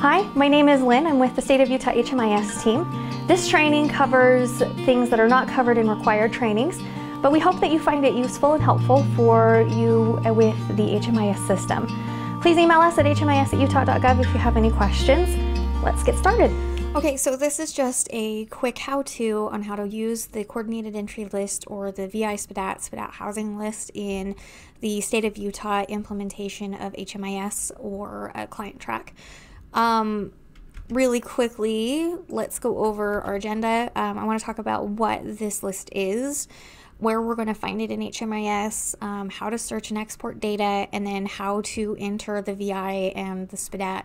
Hi, my name is Lynn. I'm with the State of Utah HMIS team. This training covers things that are not covered in required trainings, but we hope that you find it useful and helpful for you with the HMIS system. Please email us at hmis@utah.gov if you have any questions. Let's get started. Okay, so this is just a quick how-to on how to use the Coordinated Entry List or the VI-SPDAT Housing List in the State of Utah implementation of HMIS or a client track. Really quickly, let's go over our agenda. I want to talk about what this list is, where we're going to find it in HMIS, how to search and export data, and then how to enter the VI and the SPDAT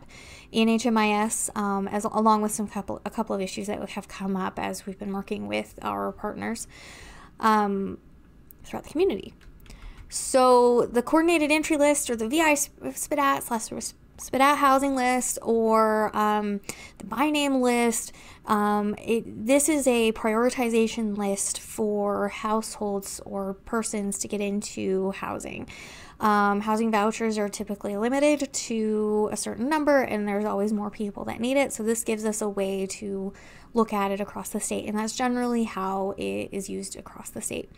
in HMIS, along with a couple of issues that have come up as we've been working with our partners throughout the community. So the Coordinated Entry List or the VI-SPDAT SPDAT Housing List or the by name list. This is a prioritization list for households or persons to get into housing. Housing vouchers are typically limited to a certain number, and there's always more people that need it. So this gives us a way to look at it across the state, and that's generally how it is used across the state.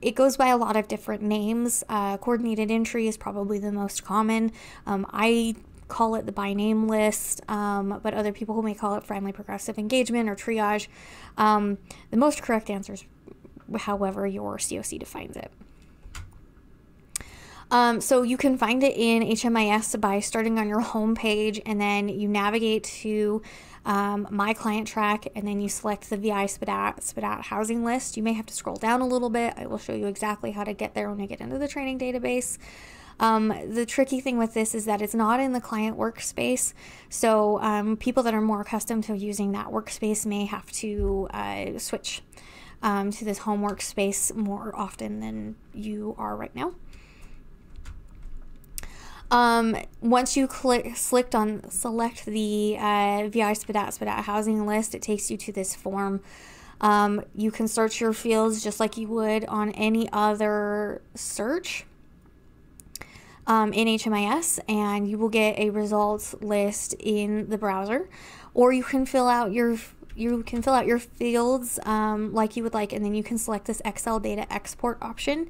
It goes by a lot of different names. Coordinated entry is probably the most common. I call it the by name list, but other people may call it friendly progressive engagement or triage. The most correct answer is however your COC defines it. So you can find it in HMIS by starting on your home page, and then you navigate to My Client Track, and then you select the VI-SPDAT Housing List. You may have to scroll down a little bit. I will show you exactly how to get there when I get into the training database. The tricky thing with this is that it's not in the client workspace, so people that are more accustomed to using that workspace may have to switch to this home workspace more often than you are right now. Once you select the VI-SPDAT Housing List, it takes you to this form. You can search your fields just like you would on any other search in HMIS, and you will get a results list in the browser, or you can fill out your fields like you would like, and then you can select this Excel data export option,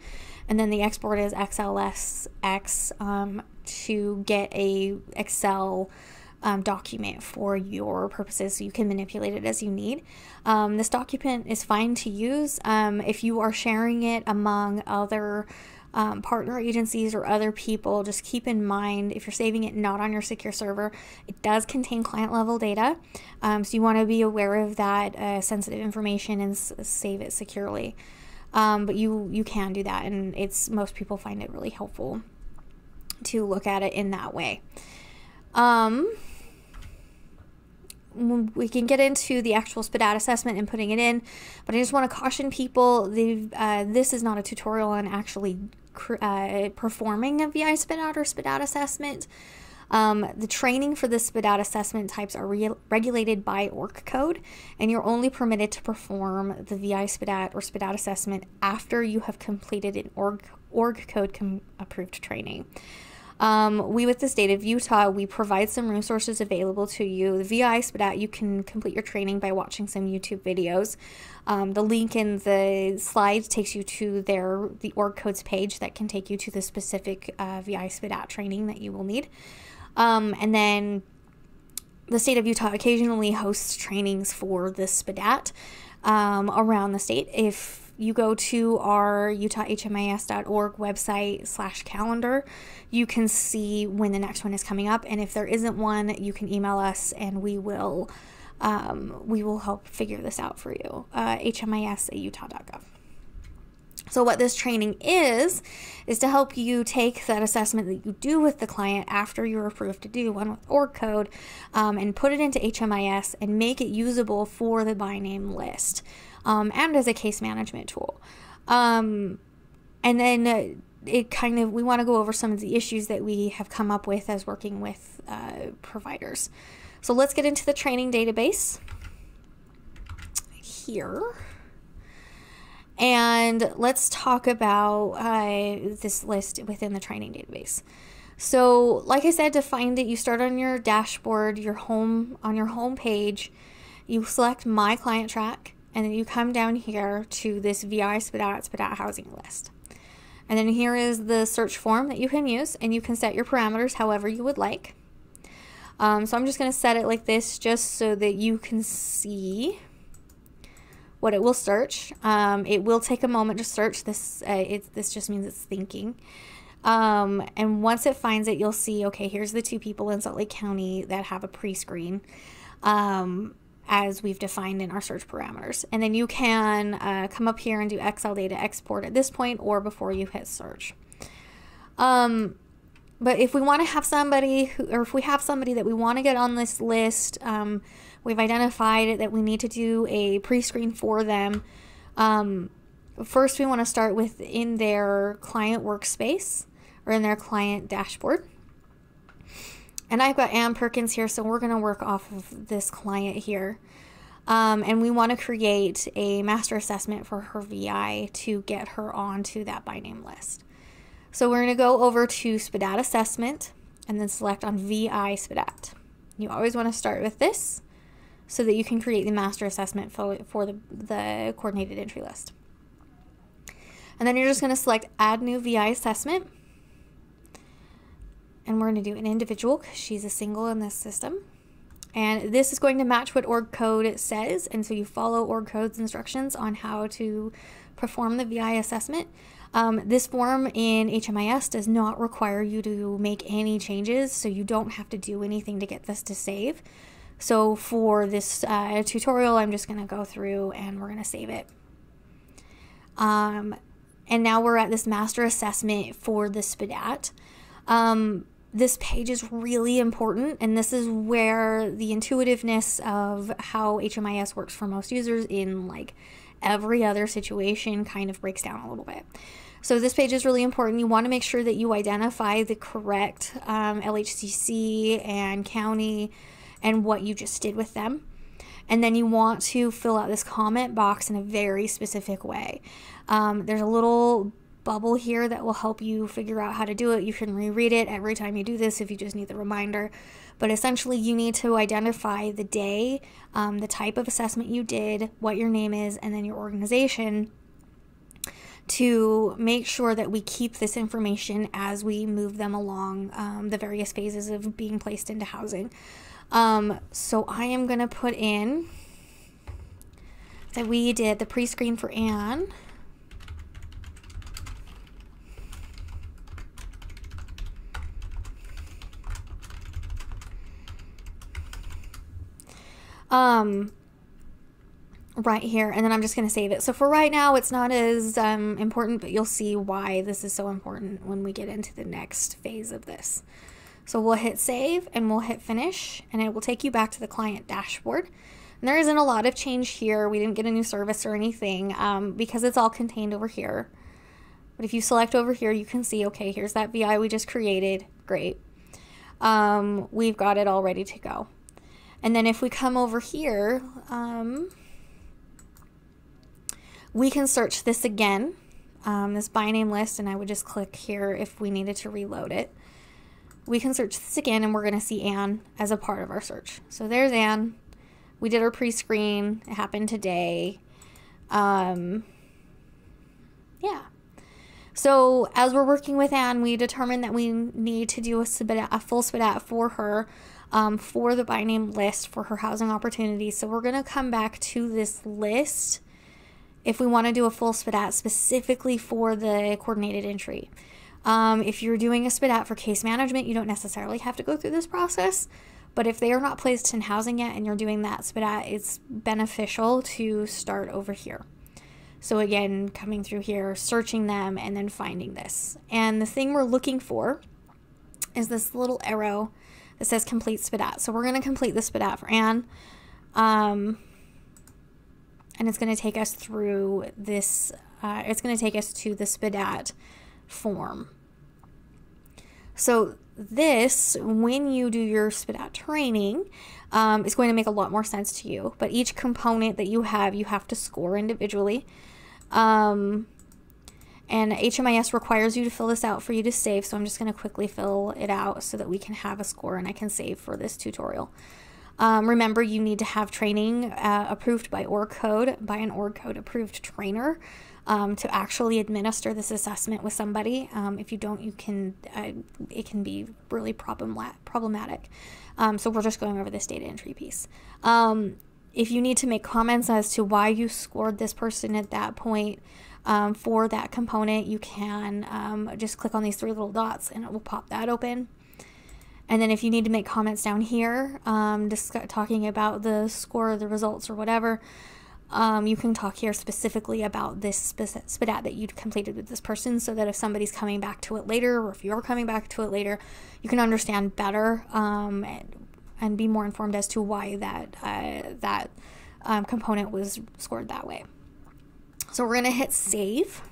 and then the export is XLSX to get a Excel document for your purposes, so you can manipulate it as you need. This document is fine to use if you are sharing it among other partner agencies or other people. Just keep in mind, if you're saving it not on your secure server, it does contain client level data, so you want to be aware of that sensitive information and save it securely. But you can do that, and most people find it really helpful to look at it in that way. We can get into the actual SPDAT assessment and putting it in, but I just want to caution people, this is not a tutorial on actually performing a VI-SPDAT or SPDAT assessment. The training for the SPDAT assessment types are regulated by org code, and you're only permitted to perform the VI-SPDAT or SPDAT assessment after you have completed an org code approved training. We, with the State of Utah, we provide some resources available to you. The VI-SPDAT, you can complete your training by watching some YouTube videos. The link in the slides takes you to the org codes page that can take you to the specific VI-SPDAT training that you will need. And then the State of Utah occasionally hosts trainings for the SPDAT around the state. If you go to our utahhmis.org website /calendar, you can see when the next one is coming up, and if there isn't one, you can email us and we will help figure this out for you. hmis@utah.gov. So what this training is to help you take that assessment that you do with the client after you're approved to do one with org code, and put it into HMIS and make it usable for the by name list, and as a case management tool. And then we want to go over some of the issues that we have come up with as working with providers. So let's get into the training database here. And let's talk about this list within the training database. So like I said, to find it, you start on your dashboard, on your home page, you select My Client Track, and then you come down here to this VI-SPDAT Housing List. And then here is the search form that you can use, and you can set your parameters however you would like. So I'm just going to set it like this just so that you can see what it will search. It will take a moment to search this. This just means it's thinking. And once it finds it, you'll see, okay, here's the 2 people in Salt Lake County that have a pre-screen, as we've defined in our search parameters. And then you can come up here and do Excel data export at this point or before you hit search. But if we want to have somebody if we have somebody that we want to get on this list, we've identified that we need to do a pre-screen for them. First, we want to start within their client workspace or in their client dashboard. And I've got Ann Perkins here, so we're going to work off of this client here. And we want to create a master assessment for her VI to get her onto that by name list. So we're going to go over to SPDAT assessment and then select on VI-SPDAT. You always want to start with this so that you can create the master assessment for the coordinated entry list. And then you're just going to select add new VI assessment. And we're going to do an individual because she's a single in this system. And this is going to match what org code says. And so you follow org code's instructions on how to perform the VI assessment. This form in HMIS does not require you to make any changes, so you don't have to do anything to get this to save. So for this tutorial, I'm just going to go through and we're going to save it. And now we're at this master assessment for the SPDAT. This page is really important, and this is where the intuitiveness of how HMIS works for most users in like every other situation kind of breaks down a little bit. So this page is really important. You want to make sure that you identify the correct LHCC and county and what you just did with them. And then you want to fill out this comment box in a very specific way. There's a little bubble here that will help you figure out how to do it. You can reread it every time you do this if you just need the reminder. But essentially you need to identify the day, the type of assessment you did, what your name is, and then your organization to make sure that we keep this information as we move them along the various phases of being placed into housing. So I am going to put in that we did the pre-screen for Anne. Right here, and then I'm just going to save it. So for right now, it's not as important, but you'll see why this is so important when we get into the next phase of this. So we'll hit save and we'll hit finish, and it will take you back to the client dashboard. And there isn't a lot of change here. We didn't get a new service or anything because it's all contained over here. But if you select over here, you can see, okay, here's that VI we just created. Great. We've got it all ready to go. And then if we come over here, we can search this again, this by name list, and I would just click here if we needed to reload it. We can search this again, and we're going to see Anne as a part of our search. So there's Anne. We did our pre-screen. It happened today. Yeah. So as we're working with Anne, we determined that we need to do a full SPDAT for her. For the by name list for her housing opportunities. So we're going to come back to this list if we want to do a full SPDAT specifically for the coordinated entry. If you're doing a SPDAT for case management, you don't necessarily have to go through this process, but if they are not placed in housing yet and you're doing that SPDAT, it's beneficial to start over here. So again, coming through here, searching them, and then finding this. And the thing we're looking for is this little arrow that says complete SPDAT. So we're going to complete the SPDAT for Anne. And it's going to take us through this, it's going to take us to the SPDAT form. So this, when you do your SPDAT training, is going to make a lot more sense to you. But each component that you have to score individually. And And HMIS requires you to fill this out for you to save, so I'm just going to quickly fill it out so that we can have a score and I can save for this tutorial. Remember, you need to have training approved by org code, by an org code approved trainer, to actually administer this assessment with somebody. If you don't, it can be really problematic. So we're just going over this data entry piece. If you need to make comments as to why you scored this person at that point, for that component, you can just click on these 3 little dots and it will pop that open. And then if you need to make comments down here, talking about the score or the results or whatever, you can talk here specifically about this SPDAT that you completed with this person, so that if somebody's coming back to it later, or if you're coming back to it later, you can understand better and be more informed as to why that component was scored that way. So we're going to hit save,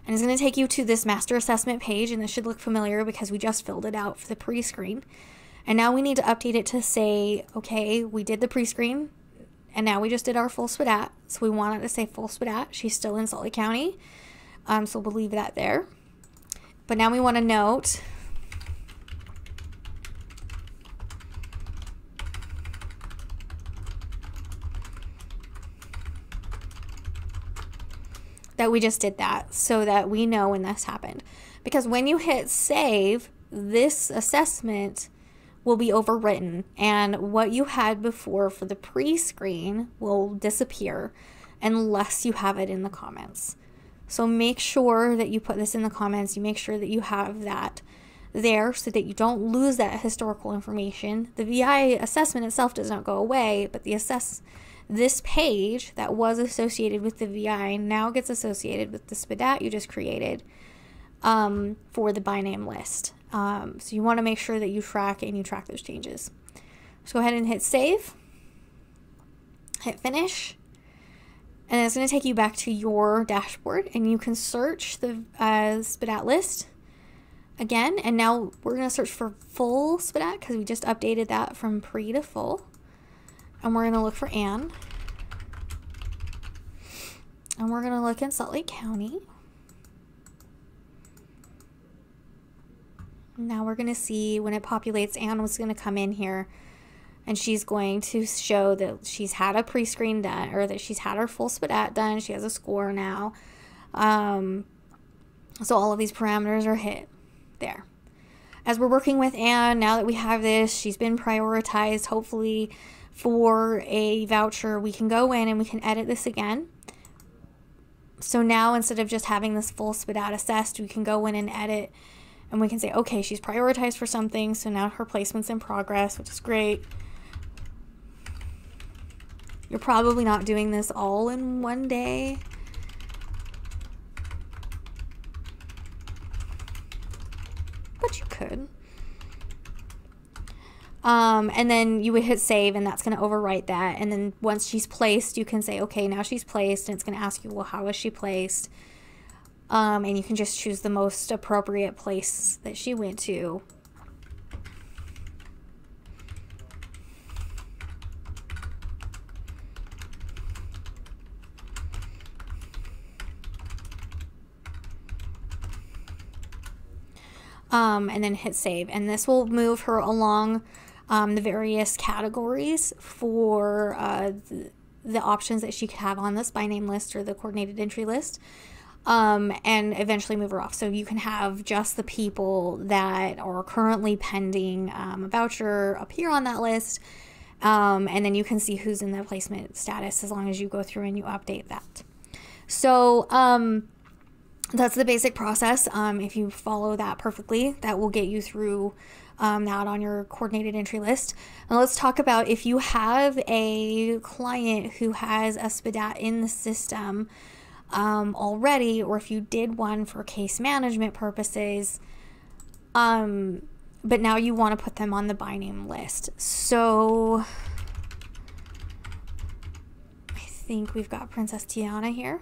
and it's going to take you to this master assessment page, and this should look familiar because we just filled it out for the pre-screen. And now we need to update it to say, okay, we did the pre-screen, and now we just did our full SPDAT. So we want it to say full SPDAT. She's still in Salt Lake County, so we'll leave that there. But now we want to note that we just did that, so that we know when this happened. Because when you hit save, this assessment will be overwritten, and what you had before for the pre-screen will disappear unless you have it in the comments. So make sure that you put this in the comments. You make sure that you have that there so that you don't lose that historical information. The VI assessment itself does not go away, but this page that was associated with the VI now gets associated with the SPDAT you just created for the by name list. So you want to make sure that you track those changes. So go ahead and hit save, hit finish, and it's going to take you back to your dashboard, and you can search the SPDAT list again. And now we're going to search for full SPDAT because we just updated that from pre to full. And we're going to look for Ann. And we're going to look in Salt Lake County. Now we're going to see when it populates, Ann was going to come in here and she's going to show that she's had a pre-screen done, or that she's had her full SPDAT done. She has a score now. So all of these parameters are hit there. As we're working with Ann, now that we have this, she's been prioritized, hopefully, for a voucher. We can go in and we can edit this again. So now, instead of just having this full SPDAT assessed, we can go in and edit, and we can say, okay, she's prioritized for something, so now her placement's in progress, which is great. You're probably not doing this all in one day. But you could. And then you would hit save, and that's going to overwrite that. And then once she's placed, you can say, okay, now she's placed, and it's going to ask you, well, how was she placed? And you can just choose the most appropriate place that she went to. And then hit save, and this will move her along the various categories for the options that she could have on this by name list or the coordinated entry list, and eventually move her off. So you can have just the people that are currently pending a voucher appear on that list, and then you can see who's in the placement status as long as you go through and you update that. So that's the basic process. If you follow that perfectly, that will get you through that on your coordinated entry list. And let's talk about if you have a client who has a SPDAT in the system already, or if you did one for case management purposes, but now you want to put them on the by name list. So I think we've got Princess Tiana here.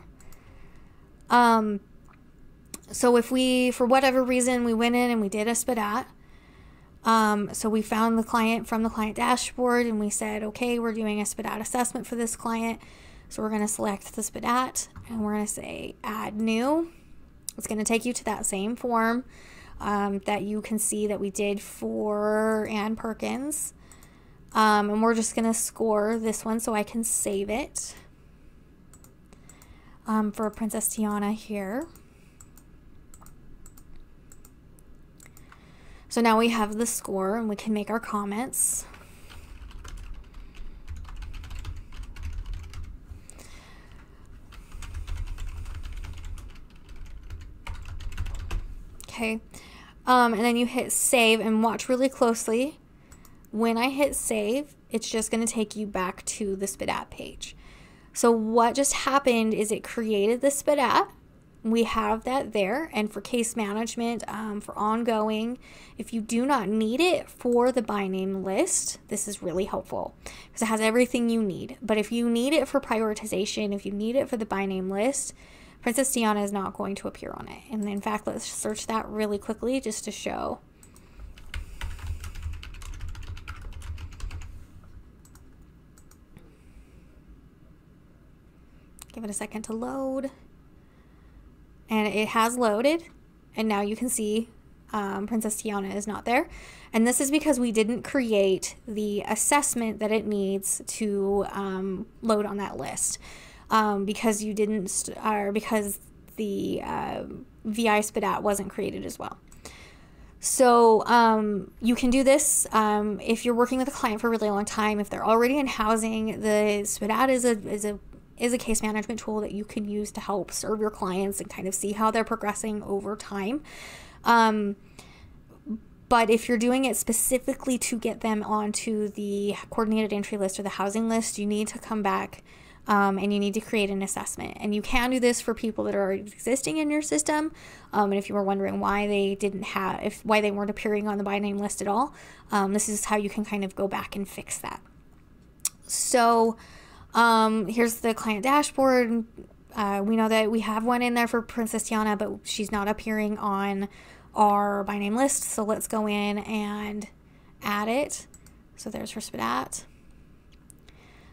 So if we, for whatever reason, we went in and we did a SPDAT, so we found the client from the client dashboard and we said, okay, we're doing a SPDAT assessment for this client. So we're going to select the SPDAT and we're going to say add new. It's going to take you to that same form that you can see that we did for Ann Perkins. And we're just going to score this one so I can save it for Princess Tiana here. So now we have the score and we can make our comments. Okay, and then you hit save and watch really closely. When I hit save, it's just going to take you back to the SPDAT page. So what just happened is it created the SPDAT. We have that there, and for case management, for ongoing, if you do not need it for the by name list, this is really helpful because it has everything you need. But if you need it for prioritization, if you need it for the by name list, Princess Tiana is not going to appear on it. And in fact, let's search that really quickly just to show. Give it a second to load. And it has loaded. And now you can see Princess Tiana is not there. And this is because we didn't create the assessment that it needs to load on that list. Because you didn't, or because the VI-SPDAT wasn't created as well. So you can do this if you're working with a client for a really long time. If they're already in housing, the SPDAT is a case management tool that you can use to help serve your clients and kind of see how they're progressing over time. But if you're doing it specifically to get them onto the coordinated entry list or the housing list, you need to come back and you need to create an assessment. And you can do this for people that are existing in your system. And if you were wondering why they why they weren't appearing on the by name list at all, this is how you can kind of go back and fix that. So here's the client dashboard. We know that we have one in there for Princess Tiana, but she's not appearing on our by name list. So let's go in and add it. So there's her SPDAT.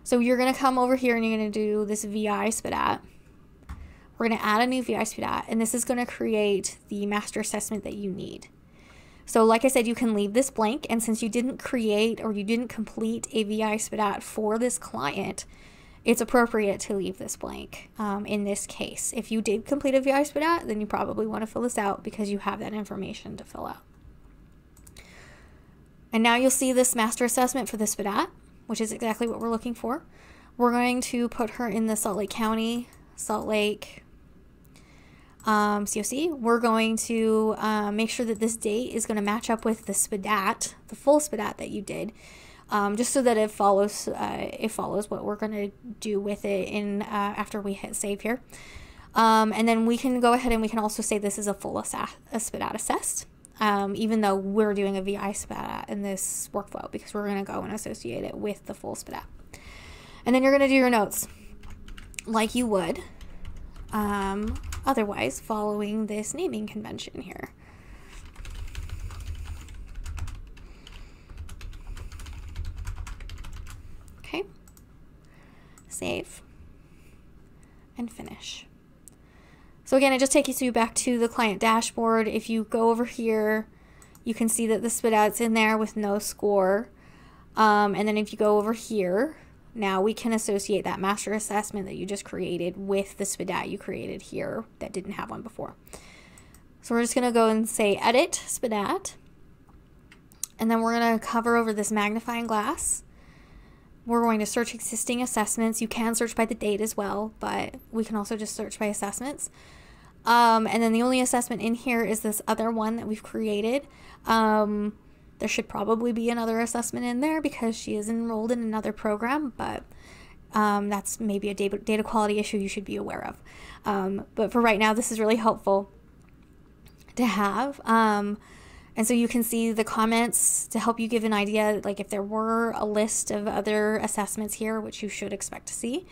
So you're going to come over here and you're going to do this VI-SPDAT. We're going to add a new VI-SPDAT, and this is going to create the master assessment that you need. So like I said, you can leave this blank, and since you didn't create or you didn't complete a VI-SPDAT for this client, it's appropriate to leave this blank in this case. If you did complete a VI-SPDAT, then you probably want to fill this out because you have that information to fill out. And now you'll see this master assessment for the SPDAT, which is exactly what we're looking for. We're going to put her in the Salt Lake County, Salt Lake COC. We're going to make sure that this date is going to match up with the SPDAT, the full SPDAT that you did, just so that it follows what we're going to do with it in after we hit save here. And then we can go ahead and we can also say this is a full SPDAT assessed. Even though we're doing a VI-SPDAT in this workflow, because we're going to go and associate it with the full SPDAT. And then you're going to do your notes like you would otherwise following this naming convention here. Okay, save and finish. So again, it just takes you back to the client dashboard. If you go over here, you can see that the SPDAT's in there with no score. And then if you go over here, now we can associate that master assessment that you just created with the SPDAT you created here that didn't have one before. So we're just going to go and say edit SPDAT. And then we're going to cover over this magnifying glass. We're going to search existing assessments. You can search by the date as well, but we can also just search by assessments. And then the only assessment in here is this other one that we've created. There should probably be another assessment in there because she is enrolled in another program, but that's maybe a data quality issue you should be aware of. But for right now, this is really helpful to have. And so you can see the comments to help you give an idea, like if there were a list of other assessments here, which you should expect to see.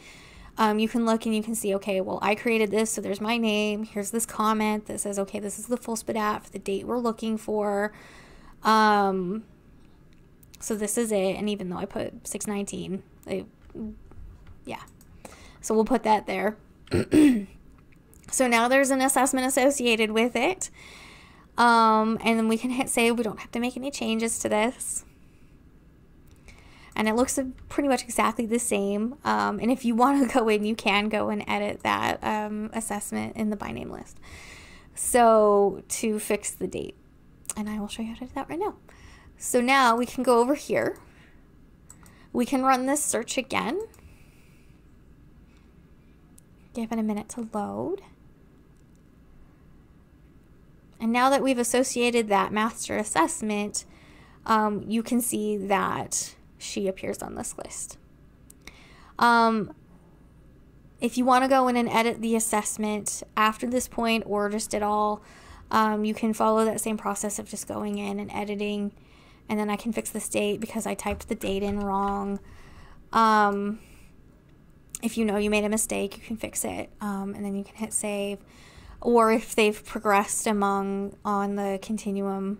You can look and you can see, okay, well, I created this, so there's my name. Here's this comment that says, okay, this is the full SPDAT for the date we're looking for. So this is it. And even though I put 6/19, yeah. So we'll put that there. So now there's an assessment associated with it. And then we can hit save. We don't have to make any changes to this. And it looks pretty much exactly the same. And if you want to go in, you can go and edit that assessment in the by name list. So to fix the date. And I will show you how to do that right now. So now we can go over here. We can run this search again. Give it a minute to load. And now that we've associated that master assessment, you can see that she appears on this list. If you want to go in and edit the assessment after this point or just at all, you can follow that same process of just going in and editing, and then I can fix this date because I typed the date in wrong. If you know you made a mistake, you can fix it, and then you can hit save. Or if they've progressed on the continuum.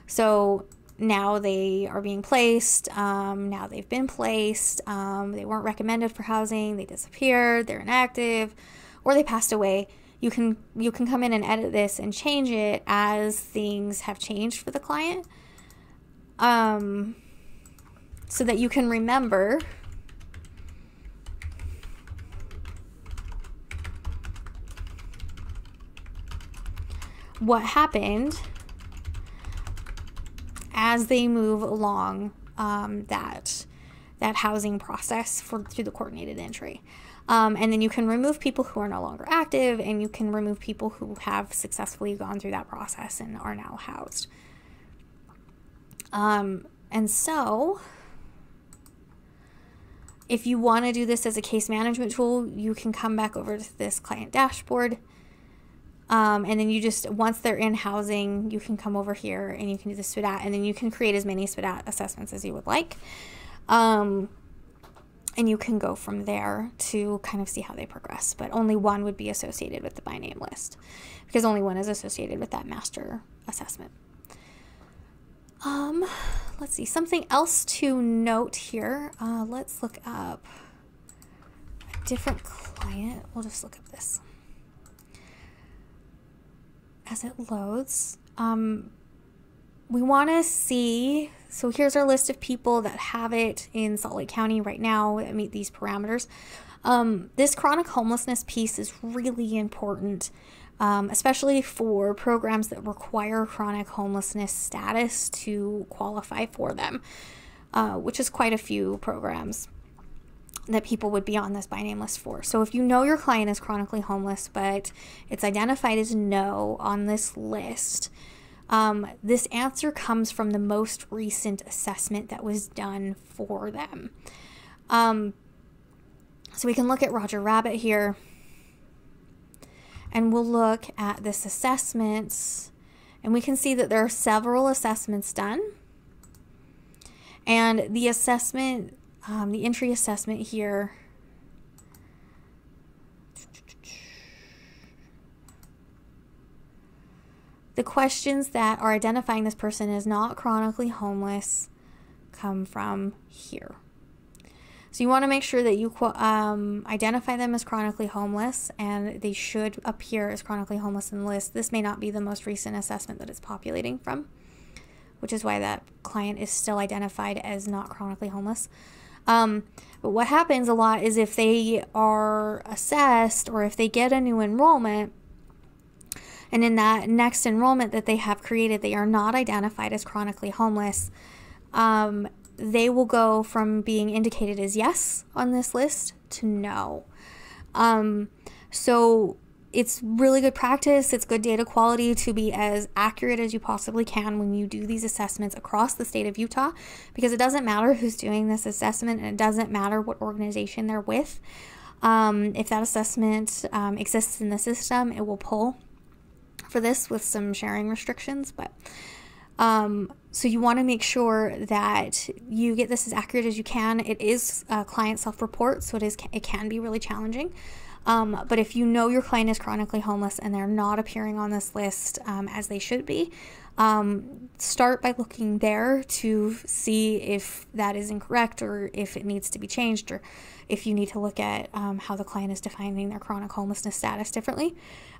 So now they are being placed, now they've been placed, they weren't recommended for housing, they disappeared, they're inactive, or they passed away. You can come in and edit this and change it as things have changed for the client, so that you can remember what happened as they move along that housing process through the coordinated entry. And then you can remove people who are no longer active, and you can remove people who have successfully gone through that process and are now housed. And so if you want to do this as a case management tool, you can come back over to this client dashboard. And then you just, once they're in housing, you can come over here and you can do the SPDAT, and then you can create as many SPDAT assessments as you would like. And you can go from there to kind of see how they progress. But only one would be associated with the by name list because only one is associated with that master assessment. Let's see, something else to note here. Let's look up a different client. We'll just look up this. As it loads, we want to see, so here's our list of people that have it in Salt Lake County right now that meet these parameters. This chronic homelessness piece is really important, especially for programs that require chronic homelessness status to qualify for them, which is quite a few programs that people would be on this by name list for. So if you know your client is chronically homeless, but it's identified as no on this list, this answer comes from the most recent assessment that was done for them. So we can look at Roger Rabbit here, and we'll look at this assessment, and we can see that there are several assessments done. And the assessment, the entry assessment here, the questions that are identifying this person as not chronically homeless come from here. So you want to make sure that you identify them as chronically homeless, and they should appear as chronically homeless in the list. This may not be the most recent assessment that it's populating from, which is why that client is still identified as not chronically homeless. But what happens a lot is if they are assessed or if they get a new enrollment, and in that next enrollment that they have created, they are not identified as chronically homeless, they will go from being indicated as yes on this list to no. So it's really good practice. It's good data quality to be as accurate as you possibly can when you do these assessments across the state of Utah, because it doesn't matter who's doing this assessment, and it doesn't matter what organization they're with. If that assessment exists in the system, it will pull for this with some sharing restrictions. But so you want to make sure that you get this as accurate as you can. It is client self-report, so it can be really challenging. But if you know your client is chronically homeless and they're not appearing on this list as they should be, start by looking there to see if that is incorrect or if it needs to be changed, or if you need to look at how the client is defining their chronic homelessness status differently.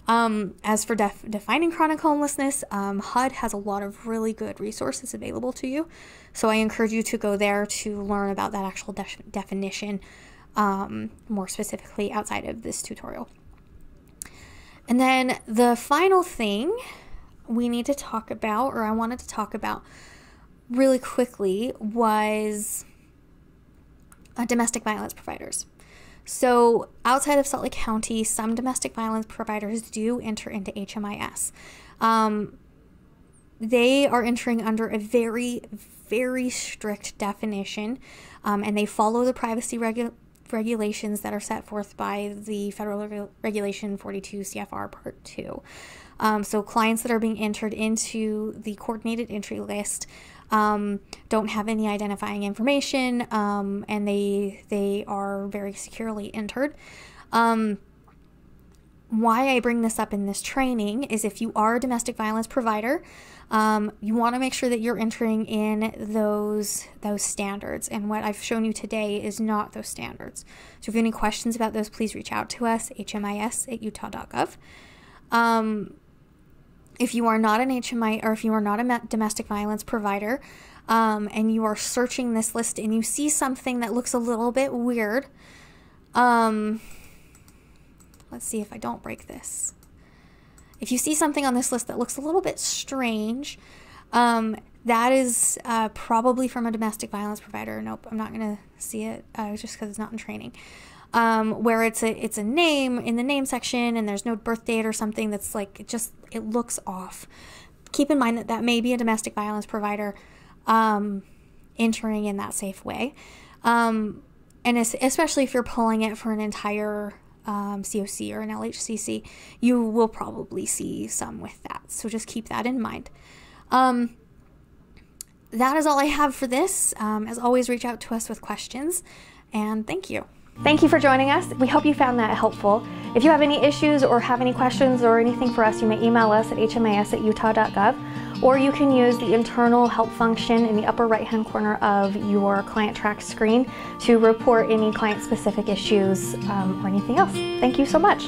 As for defining chronic homelessness, HUD has a lot of really good resources available to you. So I encourage you to go there to learn about that actual definition more specifically outside of this tutorial. And then the final thing we need to talk about, or I wanted to talk about really quickly, was domestic violence providers. So outside of Salt Lake County, some domestic violence providers do enter into HMIS. They are entering under a very, very strict definition, and they follow the privacy regulations that are set forth by the Federal Regulation 42 CFR Part 2. So clients that are being entered into the coordinated entry list don't have any identifying information, and they are very securely entered. Why I bring this up in this training is if you are a domestic violence provider, you want to make sure that you're entering in those standards, and what I've shown you today is not those standards. So if you have any questions about those, please reach out to us, hmis@utah.gov. If you are not an HMI, or if you are not a domestic violence provider, and you are searching this list and you see something that looks a little bit weird, let's see if I don't break this. If you see something on this list that looks a little bit strange, that is probably from a domestic violence provider. Nope, I'm not going to see it just because it's not in training. Where it's a name in the name section and there's no birth date or something that's like, it looks off. Keep in mind that that may be a domestic violence provider entering in that safe way. And especially if you're pulling it for an entire COC or an LHCC, you will probably see some with that. So just keep that in mind. That is all I have for this. As always, reach out to us with questions, and thank you. Thank you for joining us. We hope you found that helpful. If you have any issues or have any questions or anything for us, you may email us at hmis@utah.gov, or you can use the internal help function in the upper right-hand corner of your client track screen to report any client-specific issues or anything else. Thank you so much.